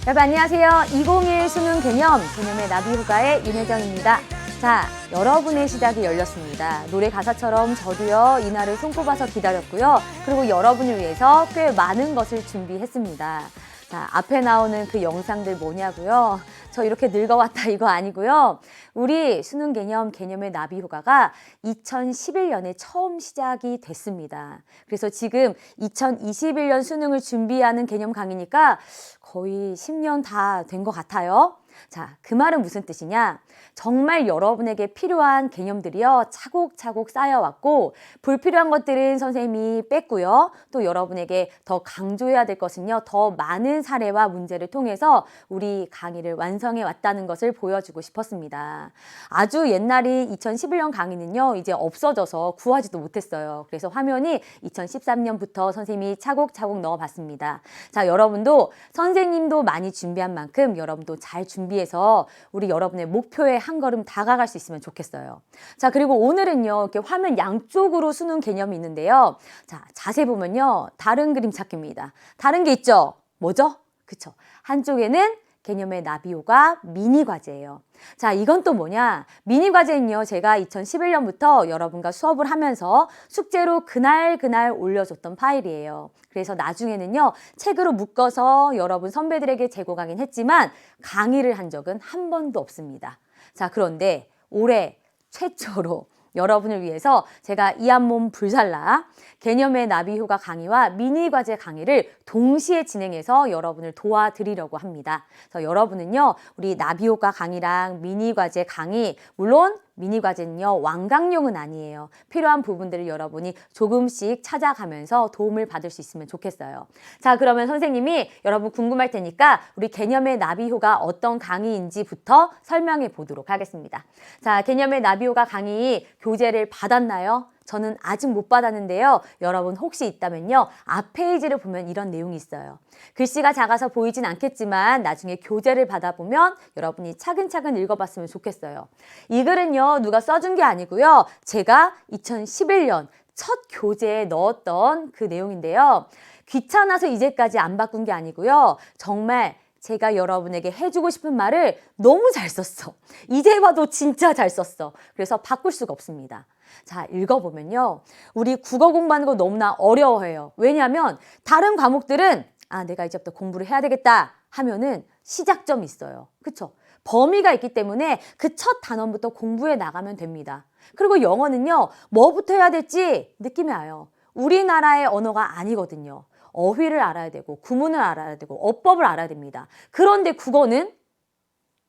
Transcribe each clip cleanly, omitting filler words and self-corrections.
여러분 안녕하세요. 2021 수능 개념의 나비효과의 윤혜정입니다. 자, 여러분의 시작이 열렸습니다. 노래 가사처럼 저도요, 이날을 손꼽아서 기다렸고요. 그리고 여러분을 위해서 꽤 많은 것을 준비했습니다. 자, 앞에 나오는 그 영상들 뭐냐고요? 저 이렇게 늙어왔다 이거 아니고요. 우리 수능 개념의 나비효과가 2011년에 처음 시작이 됐습니다. 그래서 지금 2021년 수능을 준비하는 개념 강의니까 거의 10년 다 된 것 같아요. 자, 그 말은 무슨 뜻이냐? 정말 여러분에게 필요한 개념들이요, 차곡차곡 쌓여왔고, 불필요한 것들은 선생님이 뺐고요. 또 여러분에게 더 강조해야 될 것은요, 더 많은 사례와 문제를 통해서 우리 강의를 완성해 왔다는 것을 보여주고 싶었습니다. 아주 옛날인 2011년 강의는요, 이제 없어져서 구하지도 못했어요. 그래서 화면이 2013년부터 선생님이 차곡차곡 넣어봤습니다. 자, 여러분도 선생님도 많이 준비한 만큼 여러분도 잘 준비해서 우리 여러분의 목표에 한 걸음 다가갈 수 있으면 좋겠어요. 자, 그리고 오늘은요, 이렇게 화면 양쪽으로 수능 개념이 있는데요. 자, 자세히 보면요, 다른 그림 찾기입니다. 다른 게 있죠? 뭐죠? 그쵸. 한쪽에는 개념의 나비효과 미니 과제예요. 자, 이건 또 뭐냐? 미니 과제는요, 제가 2011년부터 여러분과 수업을 하면서 숙제로 그날 올려줬던 파일이에요. 그래서 나중에는요, 책으로 묶어서 여러분 선배들에게 제공하긴 했지만 강의를 한 적은 한 번도 없습니다. 자, 그런데 올해 최초로 여러분을 위해서 제가 이 한 몸 불살라 개념의 나비효과 강의와 미니 과제 강의를 동시에 진행해서 여러분을 도와드리려고 합니다. 그래서 여러분은요, 우리 나비효과 강의랑 미니 과제 강의, 물론 미니 과제는요, 완강용은 아니에요. 필요한 부분들을 여러분이 조금씩 찾아가면서 도움을 받을 수 있으면 좋겠어요. 자, 그러면 선생님이 여러분 궁금할 테니까 우리 개념의 나비효과 어떤 강의인지부터 설명해 보도록 하겠습니다. 자, 개념의 나비효과 강의 교재를 받았나요? 저는 아직 못 받았는데요. 여러분 혹시 있다면요, 앞 페이지를 보면 이런 내용이 있어요. 글씨가 작아서 보이진 않겠지만 나중에 교재를 받아보면 여러분이 차근차근 읽어봤으면 좋겠어요. 이 글은요, 누가 써준 게 아니고요, 제가 2011년 첫 교재에 넣었던 그 내용인데요. 귀찮아서 이제까지 안 바꾼 게 아니고요, 정말 제가 여러분에게 해주고 싶은 말을 너무 잘 썼어. 이제 봐도 진짜 잘 썼어. 그래서 바꿀 수가 없습니다. 자, 읽어보면요, 우리 국어 공부하는 거 너무나 어려워해요. 왜냐하면 다른 과목들은 내가 이제부터 공부를 해야 되겠다 하면은 시작점이 있어요. 그쵸? 범위가 있기 때문에 그 첫 단원부터 공부해 나가면 됩니다. 그리고 영어는요, 뭐부터 해야 될지 느낌이 와요. 우리나라의 언어가 아니거든요. 어휘를 알아야 되고 구문을 알아야 되고 어법을 알아야 됩니다. 그런데 국어는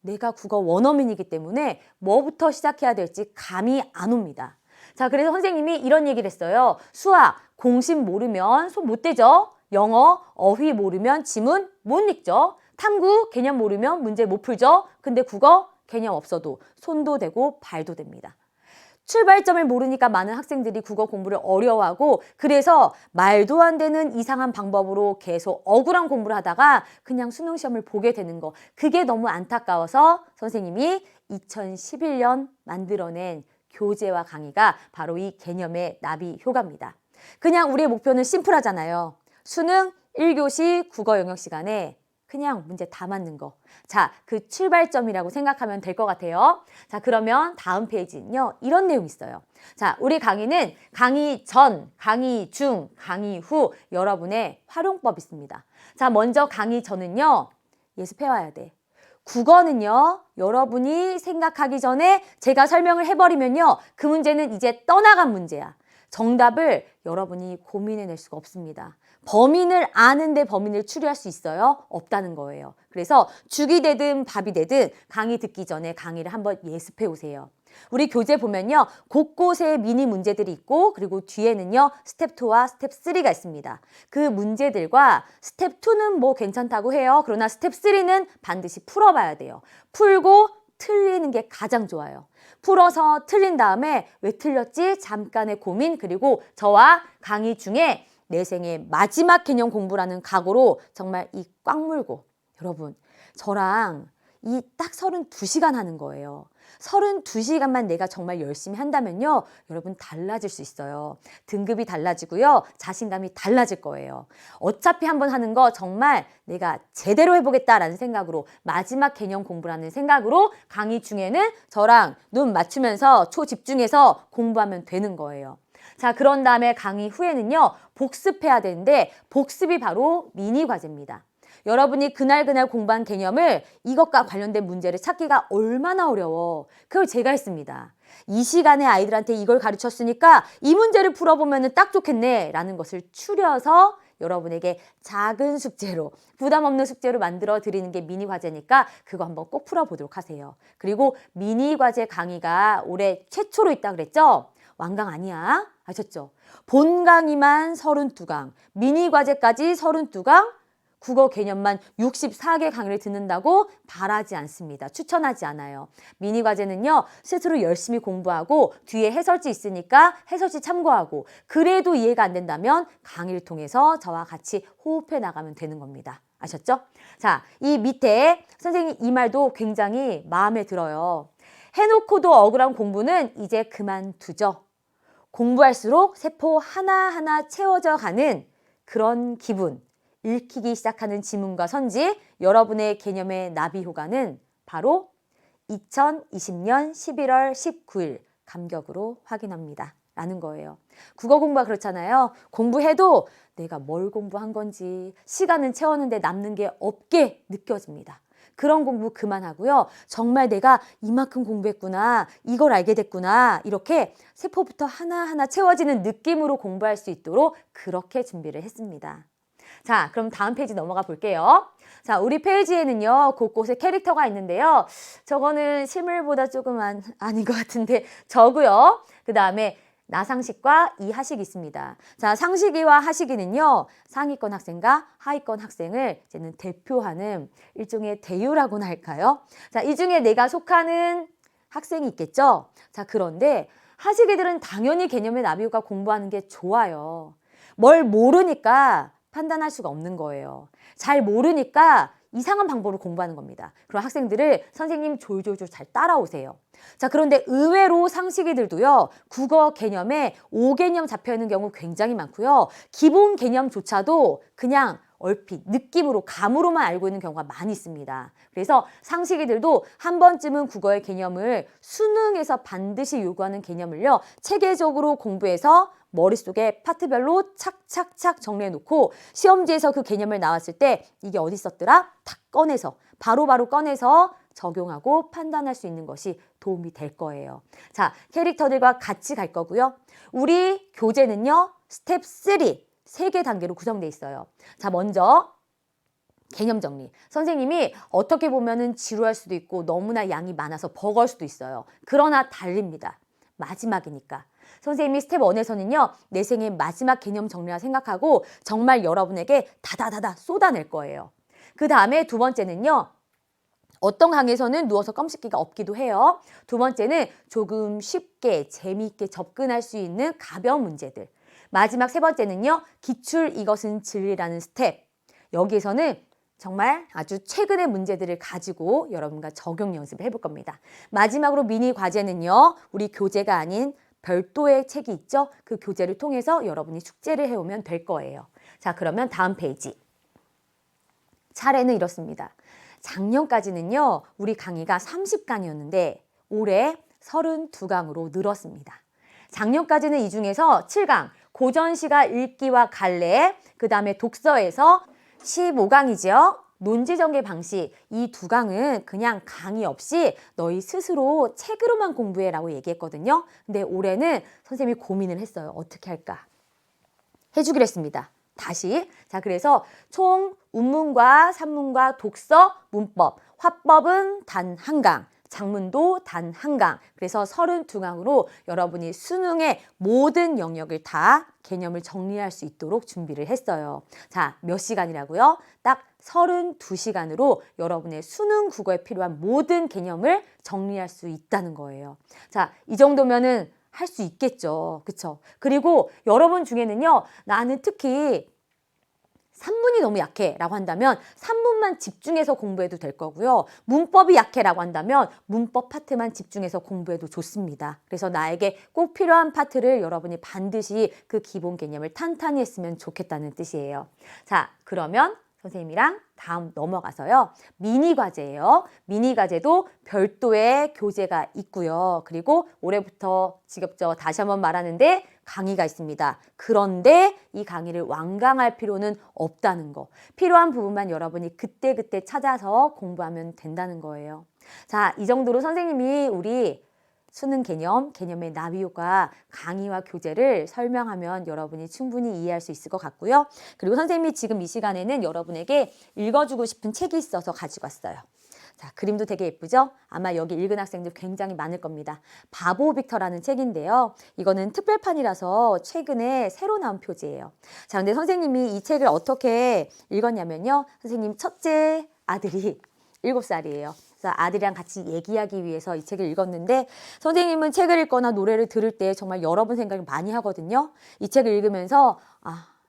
내가 국어 원어민이기 때문에 뭐부터 시작해야 될지 감이 안 옵니다. 자, 그래서 선생님이 이런 얘기를 했어요. 수학, 공식 모르면 손 못 대죠. 영어, 어휘 모르면 지문 못 읽죠. 탐구, 개념 모르면 문제 못 풀죠. 근데 국어, 개념 없어도 손도 대고 발도 됩니다. 출발점을 모르니까 많은 학생들이 국어 공부를 어려워하고, 그래서 말도 안 되는 이상한 방법으로 계속 억울한 공부를 하다가 그냥 수능 시험을 보게 되는 거, 그게 너무 안타까워서 선생님이 2011년 만들어낸 교재와 강의가 바로 이 개념의 나비 효과입니다. 그냥 우리의 목표는 심플하잖아요. 수능 1교시 국어 영역 시간에 그냥 문제 다 맞는 거. 자, 그 출발점이라고 생각하면 될 것 같아요. 자, 그러면 다음 페이지는요, 이런 내용이 있어요. 자, 우리 강의는 강의 전, 강의 중, 강의 후 여러분의 활용법이 있습니다. 자, 먼저 강의 전은요, 예습해와야 돼. 국어는요, 여러분이 생각하기 전에 제가 설명을 해버리면요, 그 문제는 이제 떠나간 문제야. 정답을 여러분이 고민해낼 수가 없습니다. 범인을 아는데 범인을 추리할 수 있어요? 없다는 거예요. 그래서 죽이 되든 밥이 되든 강의 듣기 전에 강의를 한번 예습해 오세요. 우리 교재 보면요, 곳곳에 미니 문제들이 있고, 그리고 뒤에는요, 스텝 2와 스텝 3가 있습니다. 그 문제들과 스텝 2는 뭐 괜찮다고 해요. 그러나 스텝 3는 반드시 풀어봐야 돼요. 풀고 틀리는 게 가장 좋아요. 풀어서 틀린 다음에 왜 틀렸지? 잠깐의 고민, 그리고 저와 강의 중에 내 생의 마지막 개념 공부라는 각오로 정말 이 꽉 물고, 여러분 저랑 이 딱 32시간 하는 거예요. 32시간만 내가 정말 열심히 한다면요. 여러분 달라질 수 있어요. 등급이 달라지고요. 자신감이 달라질 거예요. 어차피 한번 하는 거 정말 내가 제대로 해보겠다라는 생각으로 마지막 개념 공부라는 생각으로 강의 중에는 저랑 눈 맞추면서 초집중해서 공부하면 되는 거예요. 자, 그런 다음에 강의 후에는요. 복습해야 되는데 복습이 바로 미니 과제입니다. 여러분이 그날 공부한 개념을 이것과 관련된 문제를 찾기가 얼마나 어려워. 그걸 제가 했습니다. 이 시간에 아이들한테 이걸 가르쳤으니까 이 문제를 풀어보면 딱 좋겠네 라는 것을 추려서 여러분에게 작은 숙제로 부담 없는 숙제로 만들어 드리는 게 미니 과제니까 그거 한번 꼭 풀어보도록 하세요. 그리고 미니 과제 강의가 올해 최초로 있다 그랬죠? 완강 아니야. 아셨죠? 본 강의만 32강, 미니 과제까지 32강, 국어 개념만 64개 강의를 듣는다고 바라지 않습니다. 추천하지 않아요. 미니 과제는요. 스스로 열심히 공부하고 뒤에 해설지 있으니까 해설지 참고하고 그래도 이해가 안 된다면 강의를 통해서 저와 같이 호흡해 나가면 되는 겁니다. 아셨죠? 자, 이 밑에 선생님 이 말도 굉장히 마음에 들어요. 해놓고도 억울한 공부는 이제 그만두죠. 공부할수록 세포 하나하나 채워져 가는 그런 기분. 읽히기 시작하는 지문과 선지, 여러분의 개념의 나비 효과는 바로 2020년 11월 19일 감격으로 확인합니다. 라는 거예요. 국어 공부가 그렇잖아요. 공부해도 내가 뭘 공부한 건지 시간은 채웠는데 남는 게 없게 느껴집니다. 그런 공부 그만하고요. 정말 내가 이만큼 공부했구나, 이걸 알게 됐구나, 이렇게 세포부터 하나하나 채워지는 느낌으로 공부할 수 있도록 그렇게 준비를 했습니다. 자, 그럼 다음 페이지 넘어가 볼게요. 자, 우리 페이지에는요, 곳곳에 캐릭터가 있는데요. 저거는 실물보다 조금 아닌 것 같은데 저고요. 그 다음에 나상식과 이하식이 있습니다. 자, 상식이와 하식이는요, 상위권 학생과 하위권 학생을 이제는 대표하는 일종의 대유라고나 할까요? 자, 이 중에 내가 속하는 학생이 있겠죠? 자, 그런데 하식이들은 당연히 개념의 나비효과 공부하는 게 좋아요. 뭘 모르니까 판단할 수가 없는 거예요. 잘 모르니까 이상한 방법으로 공부하는 겁니다. 그럼 학생들을 선생님 졸졸졸 잘 따라오세요. 자, 그런데 의외로 상식이들도요. 국어 개념에 5개념 잡혀있는 경우 굉장히 많고요. 기본 개념조차도 그냥 얼핏 느낌으로 감으로만 알고 있는 경우가 많이 있습니다. 그래서 상식이들도 한 번쯤은 국어의 개념을 수능에서 반드시 요구하는 개념을요. 체계적으로 공부해서 머릿속에 파트별로 착착착 정리해놓고 시험지에서 그 개념을 나왔을 때 이게 어디 있었더라? 탁 꺼내서 바로바로 꺼내서 적용하고 판단할 수 있는 것이 도움이 될 거예요. 자, 캐릭터들과 같이 갈 거고요. 우리 교재는요. 스텝 3, 3개 단계로 구성되어 있어요. 자, 먼저 개념 정리. 선생님이 어떻게 보면은 지루할 수도 있고 너무나 양이 많아서 버거울 수도 있어요. 그러나 달립니다. 마지막이니까. 선생님이 스텝 1에서는요. 내 생의 마지막 개념 정리라 생각하고 정말 여러분에게 다다다다 쏟아낼 거예요. 그 다음에 두 번째는요. 어떤 강의에서는 누워서 껌 씹기가 없기도 해요. 두 번째는 조금 쉽게 재미있게 접근할 수 있는 가벼운 문제들. 마지막 세 번째는요. 기출 이것은 진리라는 스텝. 여기에서는 정말 아주 최근의 문제들을 가지고 여러분과 적용 연습을 해볼 겁니다. 마지막으로 미니 과제는요. 우리 교재가 아닌 별도의 책이 있죠. 그 교재를 통해서 여러분이 숙제를 해오면 될 거예요. 자, 그러면 다음 페이지. 차례는 이렇습니다. 작년까지는요. 우리 강의가 30강이었는데 올해 32강으로 늘었습니다. 작년까지는 이 중에서 7강, 고전시가 읽기와 갈래, 그 다음에 독서에서 15강이죠. 논지전개 방식, 이 두 강은 그냥 강의 없이 너희 스스로 책으로만 공부해라고 얘기했거든요. 근데 올해는 선생님이 고민을 했어요. 어떻게 할까? 해주기로 했습니다. 다시. 자, 그래서 총 운문과 산문과 독서, 문법, 화법은 단 한 강, 작문도 단 한 강. 그래서 32강으로 여러분이 수능의 모든 영역을 다 개념을 정리할 수 있도록 준비를 했어요. 자, 몇 시간이라고요? 딱 32시간으로 여러분의 수능 국어에 필요한 모든 개념을 정리할 수 있다는 거예요. 자, 이 정도면은 할 수 있겠죠. 그쵸? 그리고 여러분 중에는요, 나는 특히 산문이 너무 약해 라고 한다면 산문만 집중해서 공부해도 될 거고요. 문법이 약해 라고 한다면 문법 파트만 집중해서 공부해도 좋습니다. 그래서 나에게 꼭 필요한 파트를 여러분이 반드시 그 기본 개념을 탄탄히 했으면 좋겠다는 뜻이에요. 자, 그러면 선생님이랑 다음 넘어가서요. 미니 과제예요. 미니 과제도 별도의 교재가 있고요. 그리고 올해부터 지겹죠. 다시 한번 말하는데 강의가 있습니다. 그런데 이 강의를 완강할 필요는 없다는 거. 필요한 부분만 여러분이 그때그때 찾아서 공부하면 된다는 거예요. 자, 이 정도로 선생님이 우리 수능 개념, 개념의 나비 효과 강의와 교재를 설명하면 여러분이 충분히 이해할 수 있을 것 같고요. 그리고 선생님이 지금 이 시간에는 여러분에게 읽어주고 싶은 책이 있어서 가지고 왔어요. 자, 그림도 되게 예쁘죠? 아마 여기 읽은 학생들 굉장히 많을 겁니다. 바보 빅터라는 책인데요. 이거는 특별판이라서 최근에 새로 나온 표지예요. 자, 근데 선생님이 이 책을 어떻게 읽었냐면요. 선생님 첫째 아들이 7살이에요. 그래서 아들이랑 같이 얘기하기 위해서 이 책을 읽었는데 선생님은 책을 읽거나 노래를 들을 때 정말 여러 번 생각을 많이 하거든요. 이 책을 읽으면서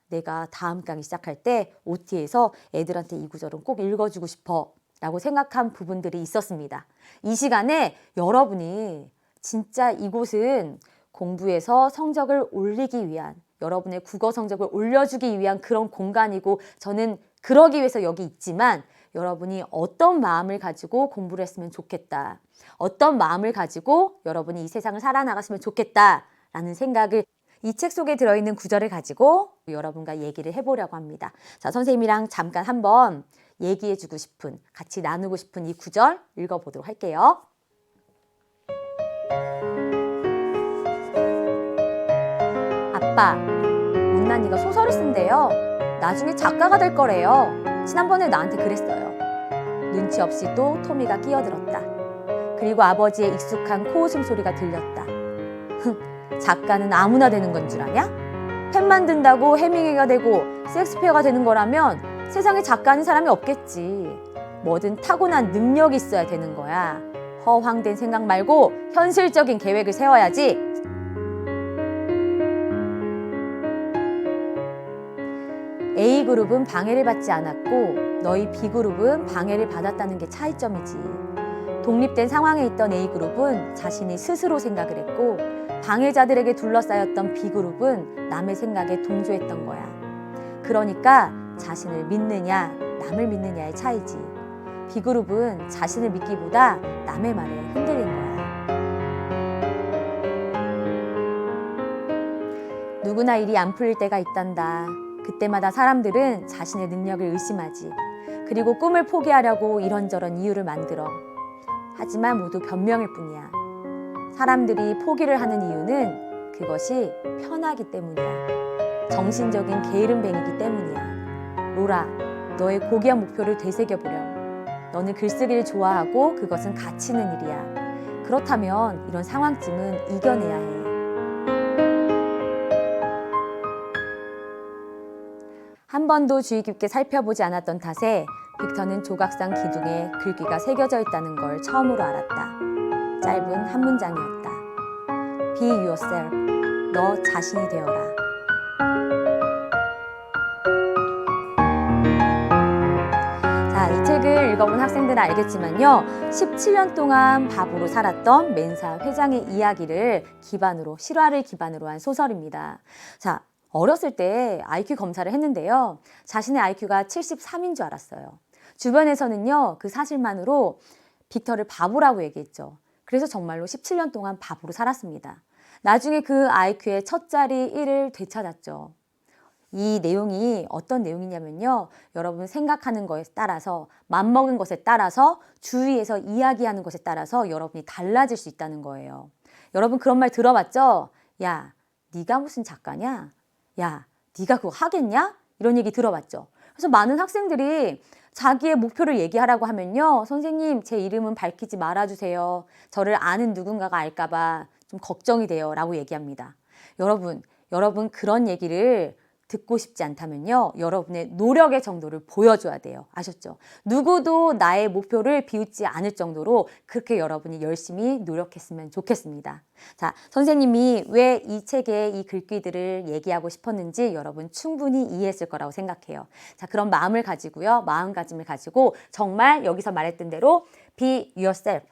내가 다음 강의 시작할 때 OT에서 애들한테 이 구절은 꼭 읽어주고 싶어 라고 생각한 부분들이 있었습니다. 이 시간에 여러분이 진짜 이곳은 공부해서 성적을 올리기 위한 여러분의 국어 성적을 올려주기 위한 그런 공간이고 저는 그러기 위해서 여기 있지만 여러분이 어떤 마음을 가지고 공부를 했으면 좋겠다. 어떤 마음을 가지고 여러분이 이 세상을 살아나갔으면 좋겠다라는 생각을 이 책 속에 들어있는 구절을 가지고 여러분과 얘기를 해보려고 합니다. 자, 선생님이랑 잠깐 한번 얘기해주고 싶은, 같이 나누고 싶은 이 구절 읽어보도록 할게요. 아빠, 못난이가 소설을 쓴대요. 나중에 작가가 될 거래요. 지난번에 나한테 그랬어요. 눈치 없이 또 토미가 끼어들었다. 그리고 아버지의 익숙한 코웃음 소리가 들렸다. 작가는 아무나 되는 건 줄 아냐? 펜 만든다고 해밍웨이가 되고 셰익스피어가 되는 거라면 세상에 작가 아닌 사람이 없겠지. 뭐든 타고난 능력이 있어야 되는 거야. 허황된 생각 말고 현실적인 계획을 세워야지. A그룹은 방해를 받지 않았고 너희 B그룹은 방해를 받았다는 게 차이점이지. 독립된 상황에 있던 A그룹은 자신이 스스로 생각을 했고 방해자들에게 둘러싸였던 B그룹은 남의 생각에 동조했던 거야. 그러니까 자신을 믿느냐 남을 믿느냐의 차이지. B그룹은 자신을 믿기보다 남의 말에 흔들린 거야. 누구나 일이 안 풀릴 때가 있단다. 그때마다 사람들은 자신의 능력을 의심하지. 그리고 꿈을 포기하려고 이런저런 이유를 만들어. 하지만 모두 변명일 뿐이야. 사람들이 포기를 하는 이유는 그것이 편하기 때문이야. 정신적인 게으름뱅이기 때문이야. 로라, 너의 고귀한 목표를 되새겨보렴. 너는 글쓰기를 좋아하고 그것은 가치 있는 일이야. 그렇다면 이런 상황쯤은 이겨내야 해. 한 번도 주의 깊게 살펴보지 않았던 탓에 빅터는 조각상 기둥에 글귀가 새겨져 있다는 걸 처음으로 알았다. 짧은 한 문장이었다. Be yourself. 너 자신이 되어라. 자, 이 책을 읽어본 학생들은 알겠지만요. 17년 동안 바보로 살았던 맨사 회장의 이야기를 기반으로, 실화를 기반으로 한 소설입니다. 자, 어렸을 때 IQ 검사를 했는데요. 자신의 IQ가 73인 줄 알았어요. 주변에서는요, 그 사실만으로 빅터를 바보라고 얘기했죠. 그래서 정말로 17년 동안 바보로 살았습니다. 나중에 그 IQ의 첫 자리 1을 되찾았죠. 이 내용이 어떤 내용이냐면요. 여러분 생각하는 것에 따라서, 맘먹은 것에 따라서, 주위에서 이야기하는 것에 따라서 여러분이 달라질 수 있다는 거예요. 여러분 그런 말 들어봤죠? 야, 네가 무슨 작가냐? 야, 네가 그거 하겠냐? 이런 얘기 들어봤죠. 그래서 많은 학생들이 자기의 목표를 얘기하라고 하면요. 선생님, 제 이름은 밝히지 말아주세요. 저를 아는 누군가가 알까봐 좀 걱정이 돼요. 라고 얘기합니다. 여러분 그런 얘기를 듣고 싶지 않다면요, 여러분의 노력의 정도를 보여줘야 돼요. 아셨죠? 누구도 나의 목표를 비웃지 않을 정도로 그렇게 여러분이 열심히 노력했으면 좋겠습니다. 자, 선생님이 왜 이 책에 이 글귀들을 얘기하고 싶었는지 여러분 충분히 이해했을 거라고 생각해요. 자, 그런 마음을 가지고요, 마음가짐을 가지고 정말 여기서 말했던 대로 be yourself.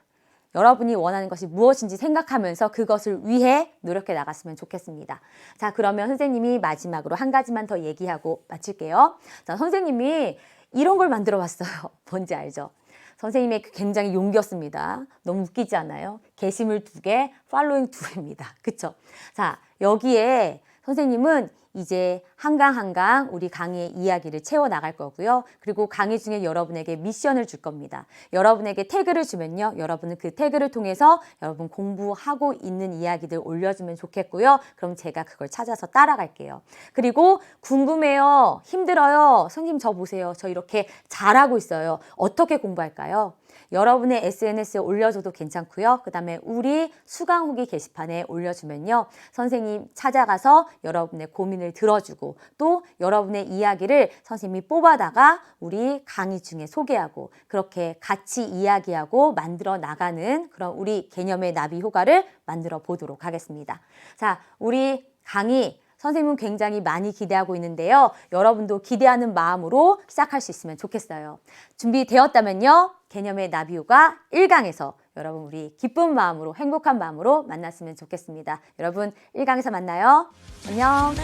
여러분이 원하는 것이 무엇인지 생각하면서 그것을 위해 노력해 나갔으면 좋겠습니다. 자, 그러면 선생님이 마지막으로 한 가지만 더 얘기하고 마칠게요. 자, 선생님이 이런 걸 만들어 봤어요. 뭔지 알죠? 선생님의 굉장히 용기였습니다. 너무 웃기지 않아요? 게시물 2개, 팔로잉 2개입니다. 그쵸? 자, 여기에 선생님은 이제 한강 우리 강의의 이야기를 채워나갈 거고요. 그리고 강의 중에 여러분에게 미션을 줄 겁니다. 여러분에게 태그를 주면요, 여러분은 그 태그를 통해서 여러분 공부하고 있는 이야기들 올려주면 좋겠고요. 그럼 제가 그걸 찾아서 따라갈게요. 그리고 궁금해요, 힘들어요, 선생님 저 보세요, 저 이렇게 잘하고 있어요, 어떻게 공부할까요? 여러분의 SNS에 올려줘도 괜찮고요. 그 다음에 우리 수강 후기 게시판에 올려주면요, 선생님 찾아가서 여러분의 고민을 들어주고 또 여러분의 이야기를 선생님이 뽑아다가 우리 강의 중에 소개하고 그렇게 같이 이야기하고 만들어 나가는 그런 우리 개념의 나비 효과를 만들어 보도록 하겠습니다. 자, 우리 강의 선생님은 굉장히 많이 기대하고 있는데요. 여러분도 기대하는 마음으로 시작할 수 있으면 좋겠어요. 준비되었다면요, 개념의 나비효과 1강에서 여러분 우리 기쁜 마음으로, 행복한 마음으로 만났으면 좋겠습니다. 여러분 1강에서 만나요. 안녕.